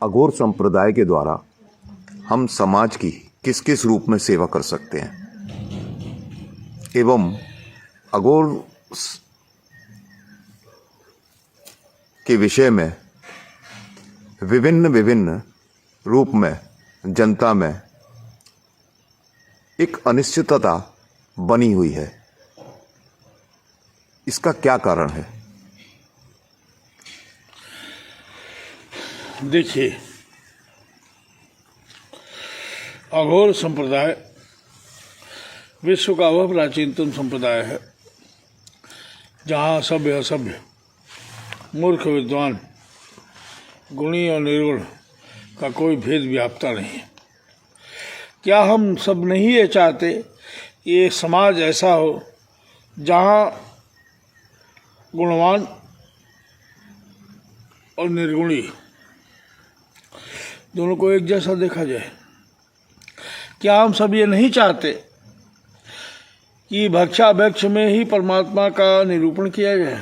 अघोर संप्रदाय के द्वारा हम समाज की किस किस रूप में सेवा कर सकते हैं एवं अघोर के विषय में विभिन्न विभिन्न रूप में जनता में एक अनिश्चितता बनी हुई है। इसका क्या कारण है? देखिए, अघोर संप्रदाय विश्व का वह प्राचीनतम संप्रदाय है जहाँ सभ्य असभ्य, मूर्ख विद्वान, गुणी और निर्गुण का कोई भेद व्याप्ता नहीं है। क्या हम सब नहीं ये चाहते ये समाज ऐसा हो जहाँ गुणवान और निर्गुणी दोनों को एक जैसा देखा जाए? क्या हम सब ये नहीं चाहते कि भक्षाभक्ष में ही परमात्मा का निरूपण किया जाए?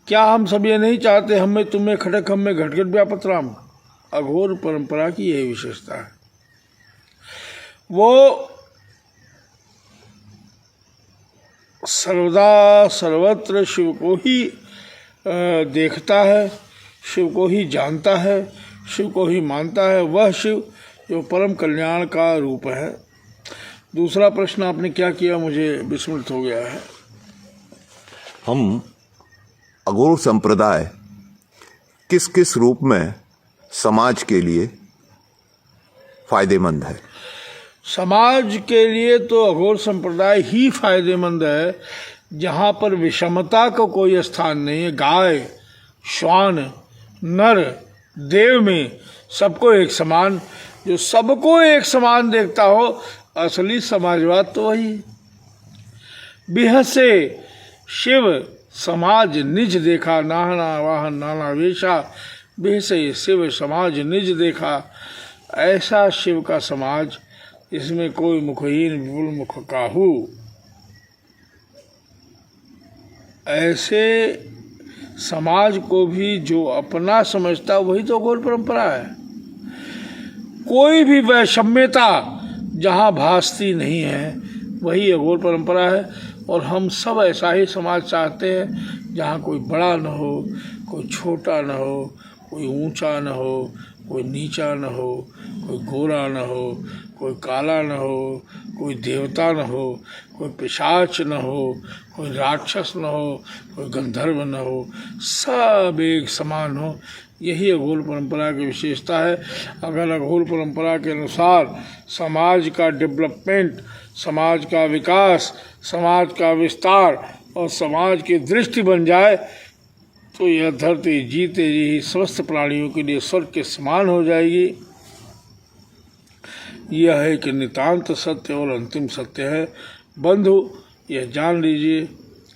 क्या हम सब ये नहीं चाहते हमें तुम्हें खटक हम में घटघट व्यापत राम? अघोर परंपरा की यही विशेषता है। वो सर्वदा सर्वत्र शिव को ही देखता है, शिव को ही जानता है, शिव को ही मानता है। वह शिव जो परम कल्याण का रूप है। दूसरा प्रश्न आपने क्या किया, मुझे विस्मृत हो गया है। हम अघोर संप्रदाय किस किस रूप में समाज के लिए फायदेमंद है? समाज के लिए तो अघोर संप्रदाय ही फायदेमंद है जहाँ पर विषमता का कोई स्थान नहीं है। गाय, श्वान, नर, देव में सबको एक समान, जो सबको एक समान देखता हो, असली समाजवाद तो वही। बिहसे शिव समाज निज देखा, नाना वाहन नाना वेशा, बिहसे शिव समाज निज देखा। ऐसा शिव का समाज, इसमें कोई मुखहीन विपुल मुख काहू, ऐसे समाज को भी जो अपना समझता वही तो अघोर परंपरा है। कोई भी वैषम्यता जहाँ भासती नहीं है वही अघोर परंपरा है। और हम सब ऐसा ही समाज चाहते हैं जहाँ कोई बड़ा न हो, कोई छोटा न हो, कोई ऊंचा न हो, कोई नीचा न हो, कोई गोरा न हो, कोई काला न हो, कोई देवता न हो, कोई पिशाच न हो, कोई राक्षस न हो, कोई गंधर्व न हो, सब एक समान हो। यही अघोर परंपरा की विशेषता है। अगर अघोर परंपरा के अनुसार समाज का डेवलपमेंट, समाज का विकास, समाज का विस्तार और समाज की दृष्टि बन जाए तो यह धरती जीते जी ही समस्त प्राणियों के लिए स्वर्ग के समान हो जाएगी। यह है कि नितांत सत्य और अंतिम सत्य है। बंधु, यह जान लीजिए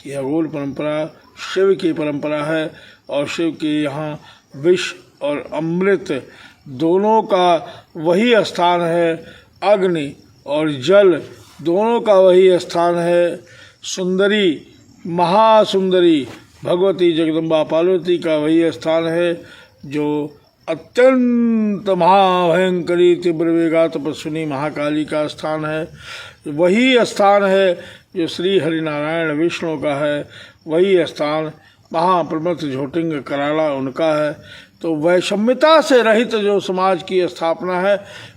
कि अघोर परंपरा शिव की परंपरा है और शिव के यहाँ विष और अमृत दोनों का वही स्थान है। अग्नि और जल दोनों का वही स्थान है। सुंदरी, महासुंदरी भगवती जगदम्बा पार्वती का वही स्थान है जो अत्यंत महाभयंकरी तीव्र वेगा तपस्विनी महाकाली का स्थान है। वही स्थान है जो श्री हरिनारायण विष्णु का है। वही स्थान महाप्रमथ झोटिंग कराला उनका है। तो वैषम्यता से रहित जो समाज की स्थापना है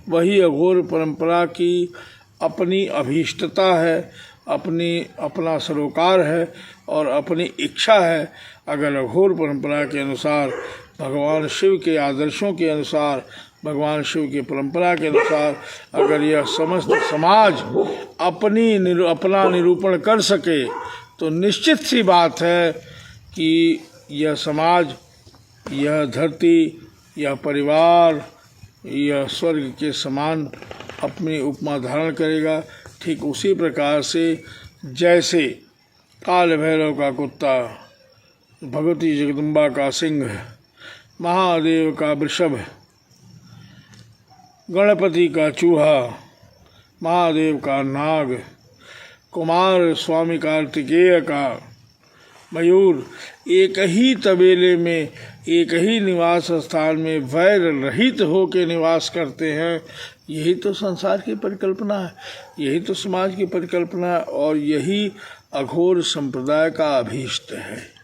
वही अघोर परंपरा की अपनी अभीष्टता है, अपना सरोकार है और अपनी इच्छा है। अगर अघोर परंपरा के अनुसार, भगवान शिव के आदर्शों के अनुसार, भगवान शिव की परंपरा के अनुसार अगर यह समस्त समाज अपना निरूपण कर सके तो निश्चित सी बात है कि यह समाज, यह धरती, यह परिवार, यह स्वर्ग के समान अपनी उपमा धारण करेगा। ठीक उसी प्रकार से जैसे काल भैरव का कुत्ता, भगवती जगदम्बा का सिंह, महादेव का वृषभ, गणपति का चूहा, महादेव का नाग, कुमार स्वामी कार्तिकेय का मयूर एक ही तबेले में, एक ही निवास स्थान में वैर रहित होकर निवास करते हैं। यही तो संसार की परिकल्पना है, यही तो समाज की परिकल्पना है, और यही अघोर संप्रदाय का अभीष्ट है।